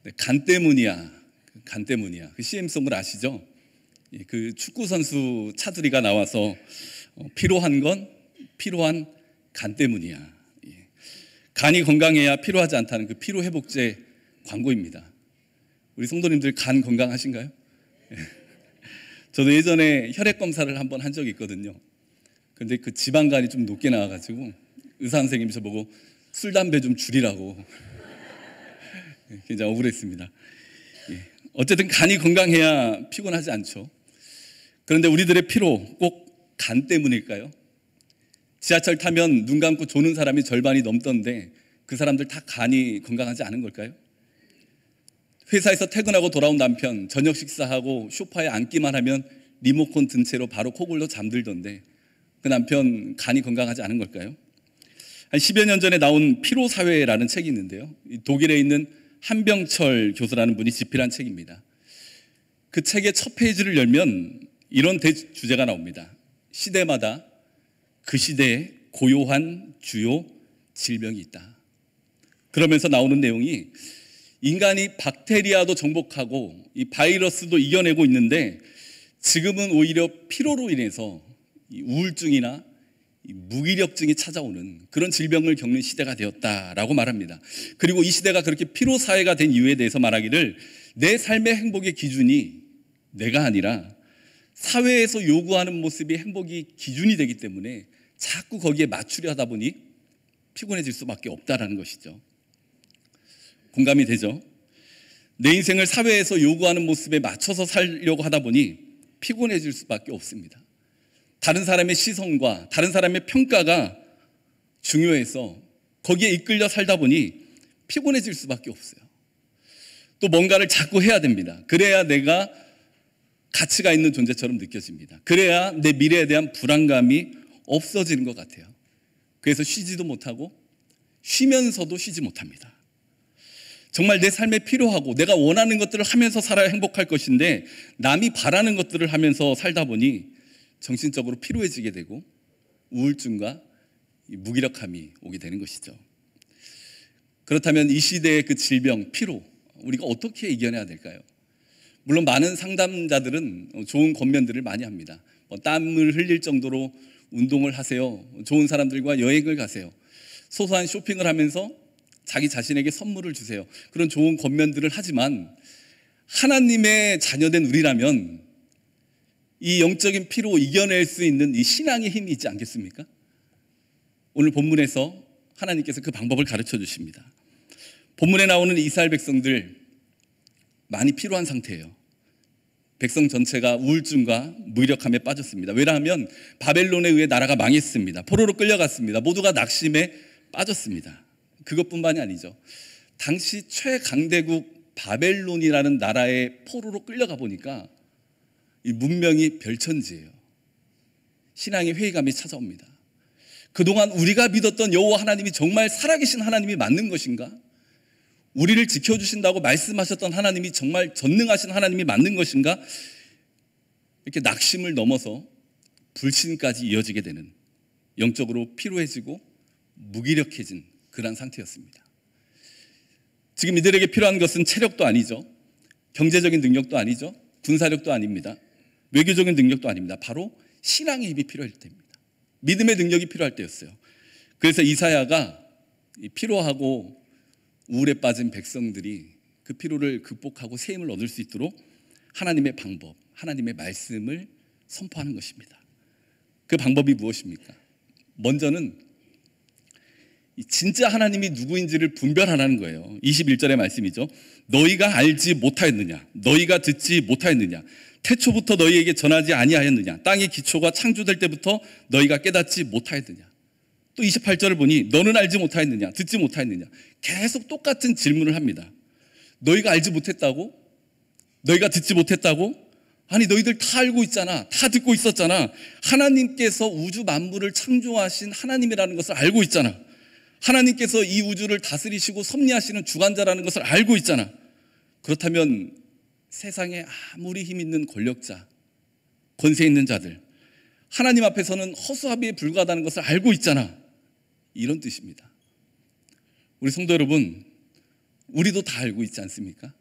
네, 간 때문이야. 간 때문이야. 그 CM송을 아시죠? 그 축구 선수 차두리가 나와서 필요한 건 필요한 간 때문이야. 간이 건강해야 필요하지 않다는 그 피로회복제 광고입니다. 우리 성도님들 간 건강하신가요? 저도 예전에 혈액 검사를 한번 한 적이 있거든요. 근데 그 지방간이 좀 높게 나와가지고 의사 선생님이 저보고 술, 담배 좀 줄이라고 굉장히 억울했습니다. 어쨌든 간이 건강해야 피곤하지 않죠. 그런데 우리들의 피로 꼭 간 때문일까요? 지하철 타면 눈 감고 조는 사람이 절반이 넘던데 그 사람들 다 간이 건강하지 않은 걸까요? 회사에서 퇴근하고 돌아온 남편 저녁 식사하고 소파에 앉기만 하면 리모컨 든 채로 바로 코골로 잠들던데 그 남편 간이 건강하지 않은 걸까요? 한 10여 년 전에 나온 피로사회라는 책이 있는데요, 독일에 있는 한병철 교수라는 분이 집필한 책입니다. 그 책의 첫 페이지를 열면 이런 대주제가 나옵니다. 시대마다 그 시대에 고요한 주요 질병이 있다. 그러면서 나오는 내용이 인간이 박테리아도 정복하고 이 바이러스도 이겨내고 있는데 지금은 오히려 피로로 인해서 이 우울증이나 이 무기력증이 찾아오는 그런 질병을 겪는 시대가 되었다라고 말합니다. 그리고 이 시대가 그렇게 피로사회가 된 이유에 대해서 말하기를 내 삶의 행복의 기준이 내가 아니라 사회에서 요구하는 모습이 행복이 기준이 되기 때문에 자꾸 거기에 맞추려 하다 보니 피곤해질 수밖에 없다라는 것이죠. 공감이 되죠? 내 인생을 사회에서 요구하는 모습에 맞춰서 살려고 하다 보니 피곤해질 수밖에 없습니다. 다른 사람의 시선과 다른 사람의 평가가 중요해서 거기에 이끌려 살다 보니 피곤해질 수밖에 없어요. 또 뭔가를 자꾸 해야 됩니다. 그래야 내가 가치가 있는 존재처럼 느껴집니다. 그래야 내 미래에 대한 불안감이 없어지는 것 같아요. 그래서 쉬지도 못하고 쉬면서도 쉬지 못합니다. 정말 내 삶에 필요하고 내가 원하는 것들을 하면서 살아야 행복할 것인데 남이 바라는 것들을 하면서 살다 보니 정신적으로 피로해지게 되고 우울증과 무기력함이 오게 되는 것이죠. 그렇다면 이 시대의 그 질병, 피로, 우리가 어떻게 이겨내야 될까요? 물론 많은 상담자들은 좋은 권면들을 많이 합니다. 땀을 흘릴 정도로 운동을 하세요. 좋은 사람들과 여행을 가세요. 소소한 쇼핑을 하면서 자기 자신에게 선물을 주세요. 그런 좋은 권면들을 하지만 하나님의 자녀된 우리라면 이 영적인 피로 이겨낼 수 있는 이 신앙의 힘이 있지 않겠습니까? 오늘 본문에서 하나님께서 그 방법을 가르쳐 주십니다. 본문에 나오는 이스라엘 백성들 많이 피로한 상태예요. 백성 전체가 우울증과 무기력함에 빠졌습니다. 왜냐하면 바벨론에 의해 나라가 망했습니다. 포로로 끌려갔습니다. 모두가 낙심에 빠졌습니다. 그것뿐만이 아니죠. 당시 최강대국 바벨론이라는 나라의 포로로 끌려가 보니까 이 문명이 별천지예요. 신앙의 회의감이 찾아옵니다. 그동안 우리가 믿었던 여호와 하나님이 정말 살아계신 하나님이 맞는 것인가? 우리를 지켜주신다고 말씀하셨던 하나님이 정말 전능하신 하나님이 맞는 것인가? 이렇게 낙심을 넘어서 불신까지 이어지게 되는, 영적으로 피로해지고 무기력해진 그런 상태였습니다. 지금 이들에게 필요한 것은 체력도 아니죠. 경제적인 능력도 아니죠. 군사력도 아닙니다. 외교적인 능력도 아닙니다. 바로 신앙의 힘이 필요할 때입니다. 믿음의 능력이 필요할 때였어요. 그래서 이사야가 피로하고 우울에 빠진 백성들이 그 피로를 극복하고 새 힘을 얻을 수 있도록 하나님의 방법, 하나님의 말씀을 선포하는 것입니다. 그 방법이 무엇입니까? 먼저는 진짜 하나님이 누구인지를 분별하라는 거예요. 21절의 말씀이죠. 너희가 알지 못하였느냐? 너희가 듣지 못하였느냐? 태초부터 너희에게 전하지 아니하였느냐? 땅의 기초가 창조될 때부터 너희가 깨닫지 못하였느냐? 또 28절을 보니 너는 알지 못하였느냐? 듣지 못하였느냐? 계속 똑같은 질문을 합니다. 너희가 알지 못했다고? 너희가 듣지 못했다고? 아니 너희들 다 알고 있잖아. 다 듣고 있었잖아. 하나님께서 우주 만물을 창조하신 하나님이라는 것을 알고 있잖아. 하나님께서 이 우주를 다스리시고 섭리하시는 주관자라는 것을 알고 있잖아. 그렇다면 세상에 아무리 힘 있는 권력자, 권세 있는 자들, 하나님 앞에서는 허수아비에 불과하다는 것을 알고 있잖아. 이런 뜻입니다. 우리 성도 여러분, 우리도 다 알고 있지 않습니까?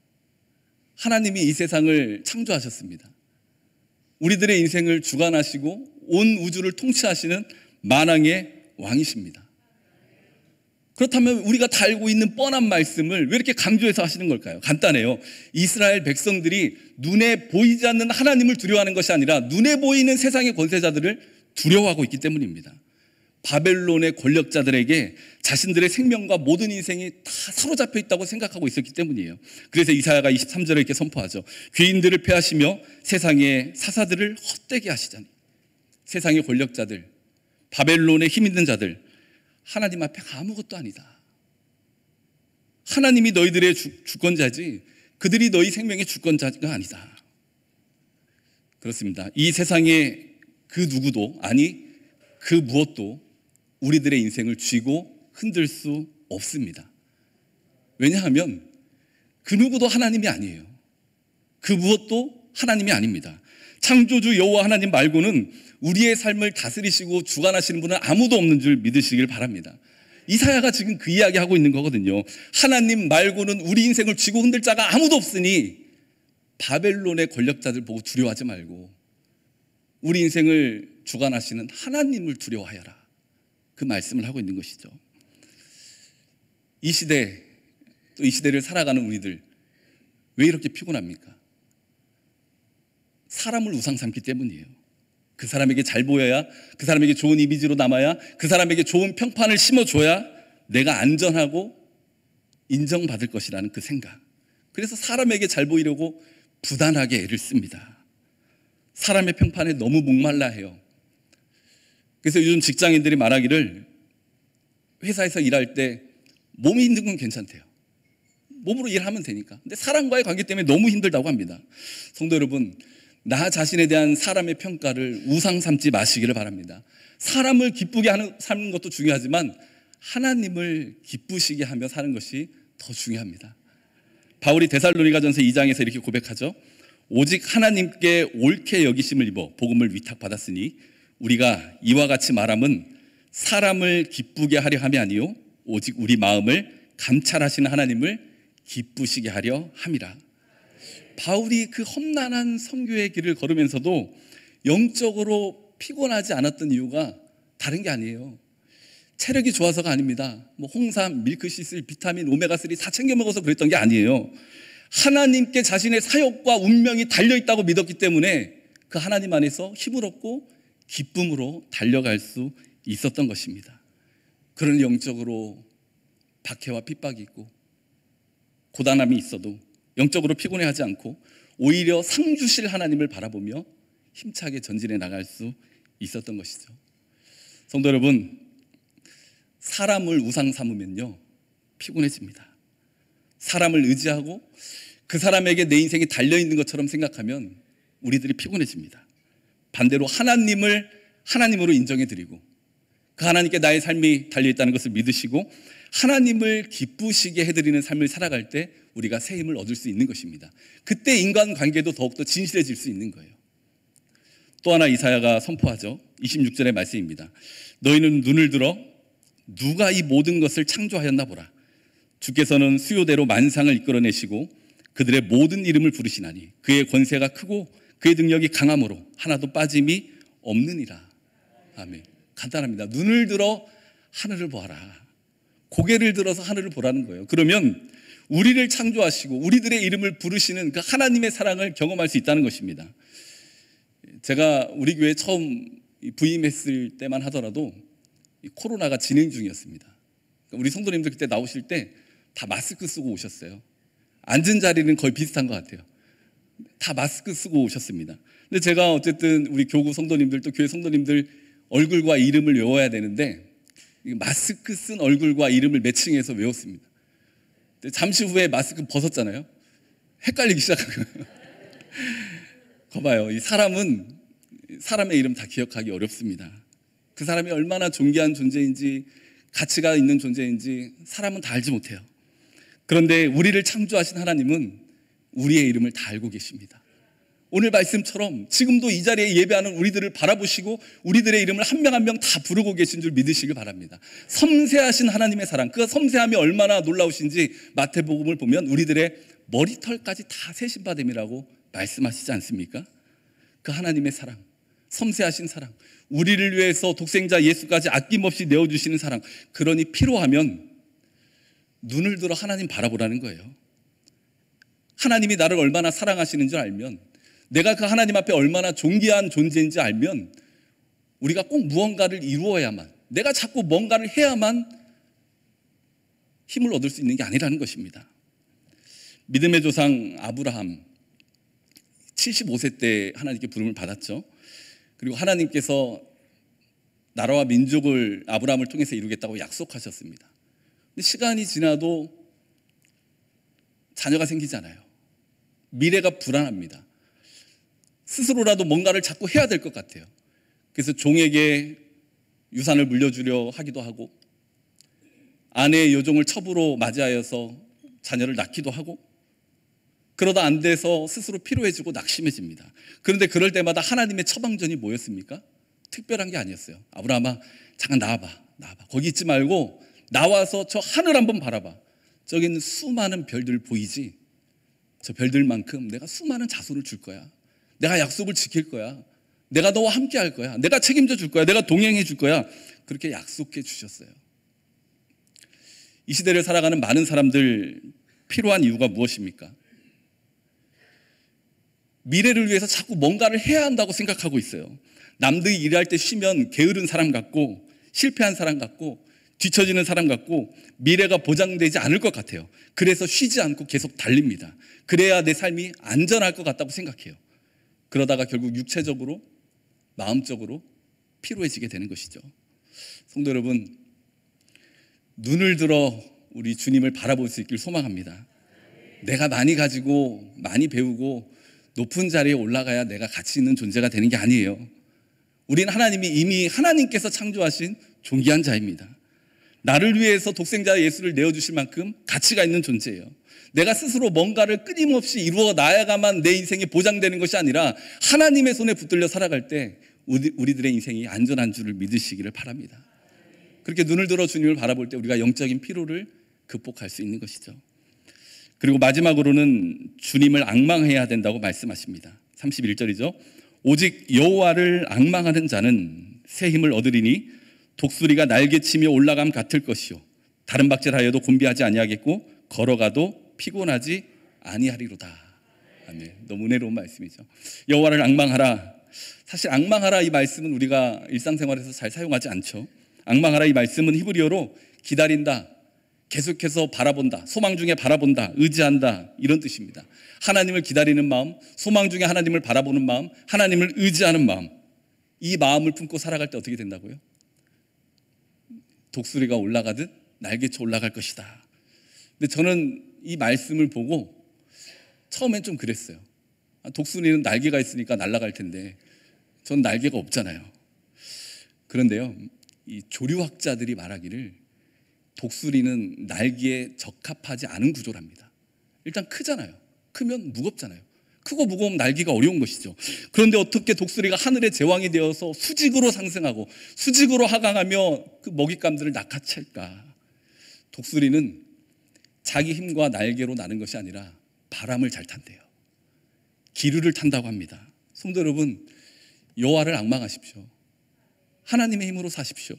하나님이 이 세상을 창조하셨습니다. 우리들의 인생을 주관하시고 온 우주를 통치하시는 만왕의 왕이십니다. 그렇다면 우리가 다 알고 있는 뻔한 말씀을 왜 이렇게 강조해서 하시는 걸까요? 간단해요. 이스라엘 백성들이 눈에 보이지 않는 하나님을 두려워하는 것이 아니라 눈에 보이는 세상의 권세자들을 두려워하고 있기 때문입니다. 바벨론의 권력자들에게 자신들의 생명과 모든 인생이 다 사로잡혀 있다고 생각하고 있었기 때문이에요. 그래서 이사야가 23절에 이렇게 선포하죠. 귀인들을 패하시며 세상의 사사들을 헛되게 하시자니. 세상의 권력자들, 바벨론의 힘 있는 자들, 하나님 앞에 아무것도 아니다. 하나님이 너희들의 주권자지 그들이 너희 생명의 주권자가 아니다. 그렇습니다. 이 세상에 그 누구도, 아니 그 무엇도 우리들의 인생을 쥐고 흔들 수 없습니다. 왜냐하면 그 누구도 하나님이 아니에요. 그 무엇도 하나님이 아닙니다. 창조주 여호와 하나님 말고는 우리의 삶을 다스리시고 주관하시는 분은 아무도 없는 줄 믿으시길 바랍니다. 이사야가 지금 그 이야기하고 있는 거거든요. 하나님 말고는 우리 인생을 쥐고 흔들 자가 아무도 없으니 바벨론의 권력자들 보고 두려워하지 말고 우리 인생을 주관하시는 하나님을 두려워하여라. 그 말씀을 하고 있는 것이죠. 이 시대, 또 이 시대를 살아가는 우리들 왜 이렇게 피곤합니까? 사람을 우상 삼기 때문이에요. 그 사람에게 잘 보여야, 그 사람에게 좋은 이미지로 남아야, 그 사람에게 좋은 평판을 심어줘야 내가 안전하고 인정받을 것이라는 그 생각. 그래서 사람에게 잘 보이려고 부단하게 애를 씁니다. 사람의 평판에 너무 목말라 해요. 그래서 요즘 직장인들이 말하기를 회사에서 일할 때 몸이 힘든 건 괜찮대요. 몸으로 일하면 되니까. 근데 사람과의 관계 때문에 너무 힘들다고 합니다. 성도 여러분, 나 자신에 대한 사람의 평가를 우상 삼지 마시기를 바랍니다. 사람을 기쁘게 사는 것도 중요하지만 하나님을 기쁘시게 하며 사는 것이 더 중요합니다. 바울이 데살로니가전서 2장에서 이렇게 고백하죠. 오직 하나님께 옳게 여기심을 입어 복음을 위탁받았으니 우리가 이와 같이 말함은 사람을 기쁘게 하려 함이 아니요 오직 우리 마음을 감찰하시는 하나님을 기쁘시게 하려 함이라. 바울이 그 험난한 선교의 길을 걸으면서도 영적으로 피곤하지 않았던 이유가 다른 게 아니에요. 체력이 좋아서가 아닙니다. 뭐 홍삼, 밀크시슬, 비타민, 오메가3 다 챙겨 먹어서 그랬던 게 아니에요. 하나님께 자신의 사역과 운명이 달려있다고 믿었기 때문에 그 하나님 안에서 힘을 얻고 기쁨으로 달려갈 수 있었던 것입니다. 그런 영적으로 박해와 핍박이 있고 고단함이 있어도 영적으로 피곤해하지 않고 오히려 상 주실 하나님을 바라보며 힘차게 전진해 나갈 수 있었던 것이죠. 성도 여러분, 사람을 우상 삼으면요 피곤해집니다. 사람을 의지하고 그 사람에게 내 인생이 달려있는 것처럼 생각하면 우리들이 피곤해집니다. 반대로 하나님을 하나님으로 인정해드리고 그 하나님께 나의 삶이 달려있다는 것을 믿으시고 하나님을 기쁘시게 해드리는 삶을 살아갈 때 우리가 새 힘을 얻을 수 있는 것입니다. 그때 인간관계도 더욱더 진실해질 수 있는 거예요. 또 하나 이사야가 선포하죠. 26절의 말씀입니다. 너희는 눈을 들어 누가 이 모든 것을 창조하였나 보라. 주께서는 수요대로 만상을 이끌어내시고 그들의 모든 이름을 부르시나니 그의 권세가 크고 그의 능력이 강함으로 하나도 빠짐이 없느니라. 아멘. 간단합니다. 눈을 들어 하늘을 보아라. 고개를 들어서 하늘을 보라는 거예요. 그러면 우리를 창조하시고 우리들의 이름을 부르시는 그 하나님의 사랑을 경험할 수 있다는 것입니다. 제가 우리 교회 처음 부임했을 때만 하더라도 코로나가 진행 중이었습니다. 우리 성도님들 그때 나오실 때 다 마스크 쓰고 오셨어요. 앉은 자리는 거의 비슷한 것 같아요. 다 마스크 쓰고 오셨습니다. 근데 제가 어쨌든 우리 교구 성도님들 또 교회 성도님들 얼굴과 이름을 외워야 되는데 마스크 쓴 얼굴과 이름을 매칭해서 외웠습니다. 잠시 후에 마스크 벗었잖아요. 헷갈리기 시작하고요. 거봐요. 이 사람은 사람의 이름 다 기억하기 어렵습니다. 그 사람이 얼마나 존귀한 존재인지 가치가 있는 존재인지 사람은 다 알지 못해요. 그런데 우리를 창조하신 하나님은 우리의 이름을 다 알고 계십니다. 오늘 말씀처럼 지금도 이 자리에 예배하는 우리들을 바라보시고 우리들의 이름을 한 명 한 명 다 부르고 계신 줄 믿으시길 바랍니다. 섬세하신 하나님의 사랑, 그 섬세함이 얼마나 놀라우신지 마태복음을 보면 우리들의 머리털까지 다 세신 바 됨이라고 말씀하시지 않습니까? 그 하나님의 사랑, 섬세하신 사랑, 우리를 위해서 독생자 예수까지 아낌없이 내어주시는 사랑, 그러니 필요하면 눈을 들어 하나님 바라보라는 거예요. 하나님이 나를 얼마나 사랑하시는 줄 알면, 내가 그 하나님 앞에 얼마나 존귀한 존재인지 알면 우리가 꼭 무언가를 이루어야만, 내가 자꾸 뭔가를 해야만 힘을 얻을 수 있는 게 아니라는 것입니다. 믿음의 조상 아브라함 75세 때 하나님께 부름을 받았죠. 그리고 하나님께서 나라와 민족을 아브라함을 통해서 이루겠다고 약속하셨습니다. 근데 시간이 지나도 자녀가 생기지 않아요. 미래가 불안합니다. 스스로라도 뭔가를 자꾸 해야 될 것 같아요. 그래서 종에게 유산을 물려주려 하기도 하고, 아내의 여종을 첩으로 맞이하여서 자녀를 낳기도 하고, 그러다 안 돼서 스스로 피로해지고 낙심해집니다. 그런데 그럴 때마다 하나님의 처방전이 뭐였습니까? 특별한 게 아니었어요. 아브라함아, 잠깐 나와봐. 거기 있지 말고 나와서 저 하늘 한번 바라봐. 저기는 수많은 별들 보이지? 저 별들만큼 내가 수많은 자손을 줄 거야. 내가 약속을 지킬 거야. 내가 너와 함께 할 거야. 내가 책임져 줄 거야. 내가 동행해 줄 거야. 그렇게 약속해 주셨어요. 이 시대를 살아가는 많은 사람들 필요한 이유가 무엇입니까? 미래를 위해서 자꾸 뭔가를 해야 한다고 생각하고 있어요. 남들이 일할 때 쉬면 게으른 사람 같고, 실패한 사람 같고, 뒤처지는 사람 같고, 미래가 보장되지 않을 것 같아요. 그래서 쉬지 않고 계속 달립니다. 그래야 내 삶이 안전할 것 같다고 생각해요. 그러다가 결국 육체적으로, 마음적으로 피로해지게 되는 것이죠. 성도 여러분, 눈을 들어 우리 주님을 바라볼 수 있길 소망합니다. 내가 많이 가지고 많이 배우고 높은 자리에 올라가야 내가 가치 있는 존재가 되는 게 아니에요. 우리는 하나님이 이미 하나님께서 창조하신 존귀한 자입니다. 나를 위해서 독생자 예수를 내어주실 만큼 가치가 있는 존재예요. 내가 스스로 뭔가를 끊임없이 이루어 나아가만 내 인생이 보장되는 것이 아니라 하나님의 손에 붙들려 살아갈 때 우리들의 인생이 안전한 줄을 믿으시기를 바랍니다. 그렇게 눈을 들어 주님을 바라볼 때 우리가 영적인 피로를 극복할 수 있는 것이죠. 그리고 마지막으로는 주님을 앙망해야 된다고 말씀하십니다. 31절이죠. 오직 여호와를 앙망하는 자는 새 힘을 얻으리니 독수리가 날개치며 올라감 같을 것이요 다른 박질하여도 곤비하지 아니하겠고 걸어가도 피곤하지 아니하리로다. 아멘. 너무 은혜로운 말씀이죠. 여호와를 앙망하라. 사실 앙망하라 이 말씀은 우리가 일상생활에서 잘 사용하지 않죠. 앙망하라 이 말씀은 히브리어로 기다린다, 계속해서 바라본다, 소망 중에 바라본다, 의지한다, 이런 뜻입니다. 하나님을 기다리는 마음, 소망 중에 하나님을 바라보는 마음, 하나님을 의지하는 마음, 이 마음을 품고 살아갈 때 어떻게 된다고요? 독수리가 올라가듯 날개쳐 올라갈 것이다. 근데 저는 이 말씀을 보고 처음엔 좀 그랬어요. 독수리는 날개가 있으니까 날아갈 텐데 전 날개가 없잖아요. 그런데요, 이 조류학자들이 말하기를 독수리는 날개에 적합하지 않은 구조랍니다. 일단 크잖아요. 크면 무겁잖아요. 크고 무거우면 날기가 어려운 것이죠. 그런데 어떻게 독수리가 하늘의 제왕이 되어서 수직으로 상승하고 수직으로 하강하며 그 먹잇감들을 낚아챌까? 독수리는 자기 힘과 날개로 나는 것이 아니라 바람을 잘 탄대요. 기류를 탄다고 합니다. 성도 여러분, 여호와를 앙망하십시오. 하나님의 힘으로 사십시오.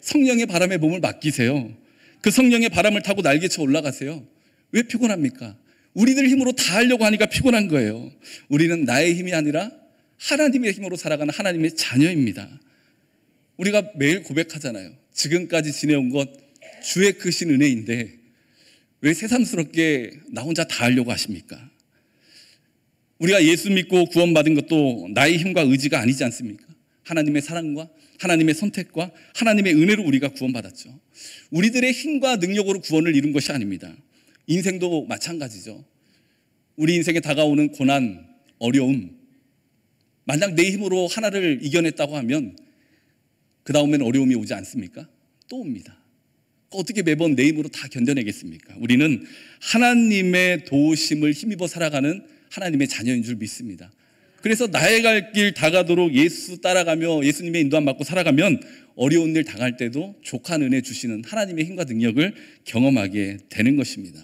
성령의 바람에 몸을 맡기세요. 그 성령의 바람을 타고 날개쳐 올라가세요. 왜 피곤합니까? 우리들 힘으로 다 하려고 하니까 피곤한 거예요. 우리는 나의 힘이 아니라 하나님의 힘으로 살아가는 하나님의 자녀입니다. 우리가 매일 고백하잖아요. 지금까지 지내온 것 주의 크신 은혜인데 왜 새삼스럽게 나 혼자 다 하려고 하십니까? 우리가 예수 믿고 구원받은 것도 나의 힘과 의지가 아니지 않습니까? 하나님의 사랑과 하나님의 선택과 하나님의 은혜로 우리가 구원받았죠. 우리들의 힘과 능력으로 구원을 이룬 것이 아닙니다. 인생도 마찬가지죠. 우리 인생에 다가오는 고난, 어려움, 만약 내 힘으로 하나를 이겨냈다고 하면 그 다음엔 어려움이 오지 않습니까? 또 옵니다. 어떻게 매번 내 힘으로 다 견뎌내겠습니까? 우리는 하나님의 도우심을 힘입어 살아가는 하나님의 자녀인 줄 믿습니다. 그래서 나의 갈 길 다가도록 예수 따라가며 예수님의 인도함 받고 살아가면 어려운 일 당할 때도 족한 은혜 주시는 하나님의 힘과 능력을 경험하게 되는 것입니다.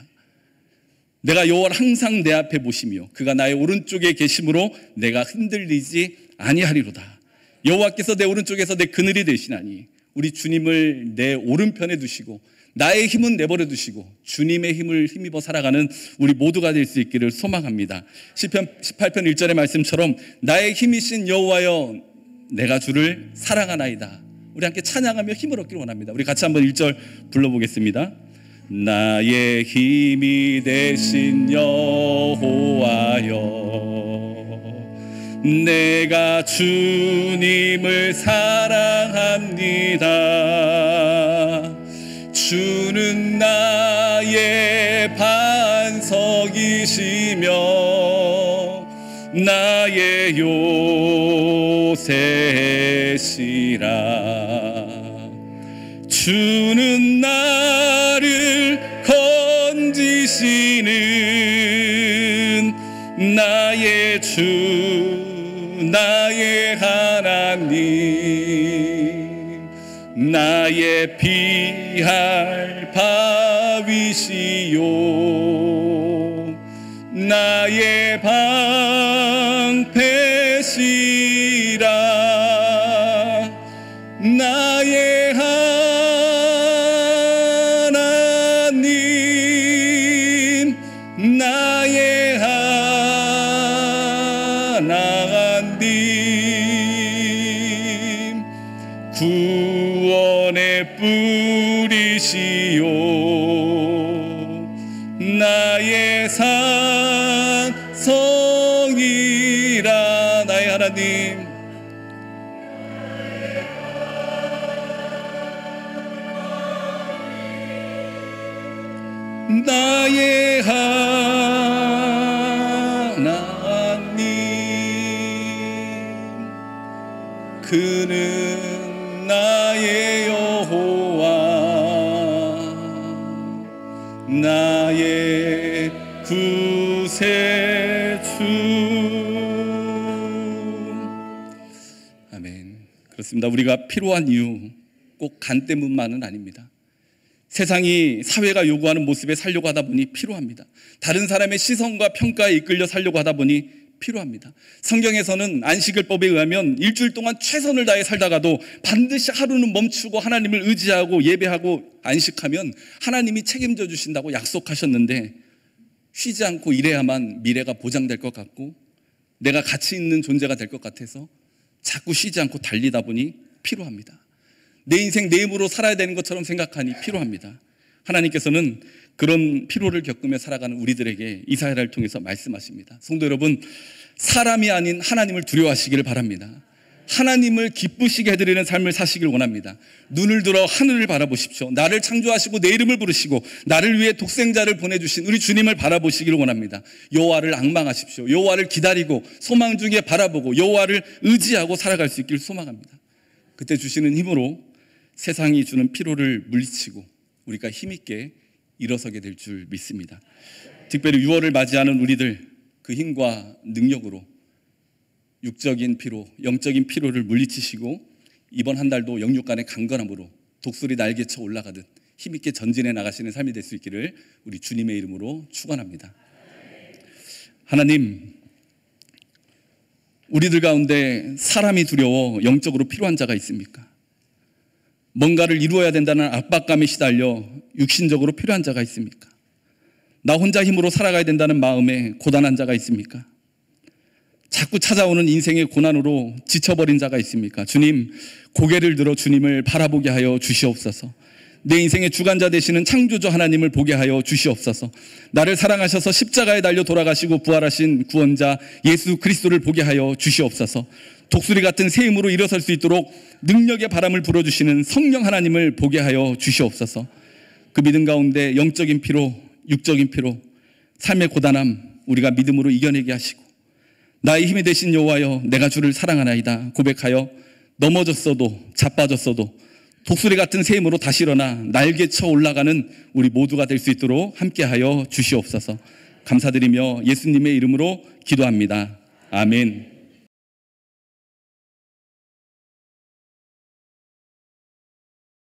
내가 여호와를 항상 내 앞에 보시며 그가 나의 오른쪽에 계심으로 내가 흔들리지 아니하리로다. 여호와께서 내 오른쪽에서 내 그늘이 되시나니 우리 주님을 내 오른편에 두시고 나의 힘은 내버려 두시고 주님의 힘을 힘입어 살아가는 우리 모두가 될 수 있기를 소망합니다. 시편 18편 1절의 말씀처럼 나의 힘이신 여호와여 내가 주를 사랑하나이다. 우리 함께 찬양하며 힘을 얻기를 원합니다. 우리 같이 한번 1절 불러보겠습니다. 나의 힘이 되신 여호와여 내가 주님을 사랑합니다. 주는 나의 반석이시며 나의 요새시라. 주는 나를 건지시는 나의 주 나의 하나님 나의 피할 바위시요 나의 방패시라. 나의 하나님 나의 하나님 구원의 뿌리시요 나의 산성이라. 나의 하나님 나의 하나님 그는 나의 여호와 나의 구세주. 아멘. 그렇습니다. 우리가 필요한 이유 꼭 간 때문만은 아닙니다. 세상이 사회가 요구하는 모습에 살려고 하다 보니 필요합니다. 다른 사람의 시선과 평가에 이끌려 살려고 하다 보니 필요합니다. 성경에서는 안식일법에 의하면 일주일 동안 최선을 다해 살다가도 반드시 하루는 멈추고 하나님을 의지하고 예배하고 안식하면 하나님이 책임져 주신다고 약속하셨는데 쉬지 않고 일해야만 미래가 보장될 것 같고 내가 가치 있는 존재가 될 것 같아서 자꾸 쉬지 않고 달리다 보니 필요합니다. 내 인생 내 힘으로 살아야 되는 것처럼 생각하니 필요합니다. 하나님께서는 그런 피로를 겪으며 살아가는 우리들에게 이사야를 통해서 말씀하십니다. 성도 여러분, 사람이 아닌 하나님을 두려워하시기를 바랍니다. 하나님을 기쁘시게 해드리는 삶을 사시길 원합니다. 눈을 들어 하늘을 바라보십시오. 나를 창조하시고 내 이름을 부르시고 나를 위해 독생자를 보내주신 우리 주님을 바라보시기를 원합니다. 여호와를 앙망하십시오. 여호와를 기다리고 소망 중에 바라보고 여호와를 의지하고 살아갈 수 있기를 소망합니다. 그때 주시는 힘으로 세상이 주는 피로를 물리치고 우리가 힘있게 일어서게 될 줄 믿습니다. 특별히 6월을 맞이하는 우리들 그 힘과 능력으로 육적인 피로, 영적인 피로를 물리치시고 이번 한 달도 영육간의 강건함으로 독수리 날개쳐 올라가듯 힘있게 전진해 나가시는 삶이 될 수 있기를 우리 주님의 이름으로 축원합니다. 하나님, 우리들 가운데 사람이 두려워 영적으로 필요한 자가 있습니까? 뭔가를 이루어야 된다는 압박감에 시달려 육신적으로 필요한 자가 있습니까? 나 혼자 힘으로 살아가야 된다는 마음에 고단한 자가 있습니까? 자꾸 찾아오는 인생의 고난으로 지쳐버린 자가 있습니까? 주님, 고개를 들어 주님을 바라보게 하여 주시옵소서. 내 인생의 주관자 되시는 창조주 하나님을 보게 하여 주시옵소서. 나를 사랑하셔서 십자가에 달려 돌아가시고 부활하신 구원자 예수 그리스도를 보게 하여 주시옵소서. 독수리 같은 새 힘으로 일어설 수 있도록 능력의 바람을 불어주시는 성령 하나님을 보게 하여 주시옵소서. 그 믿음 가운데 영적인 피로, 육적인 피로, 삶의 고단함 우리가 믿음으로 이겨내게 하시고 나의 힘이 되신 여호와여 내가 주를 사랑하나이다 고백하여 넘어졌어도 자빠졌어도 독수리 같은 새 힘으로 다시 일어나 날개쳐 올라가는 우리 모두가 될 수 있도록 함께하여 주시옵소서. 감사드리며 예수님의 이름으로 기도합니다. 아멘.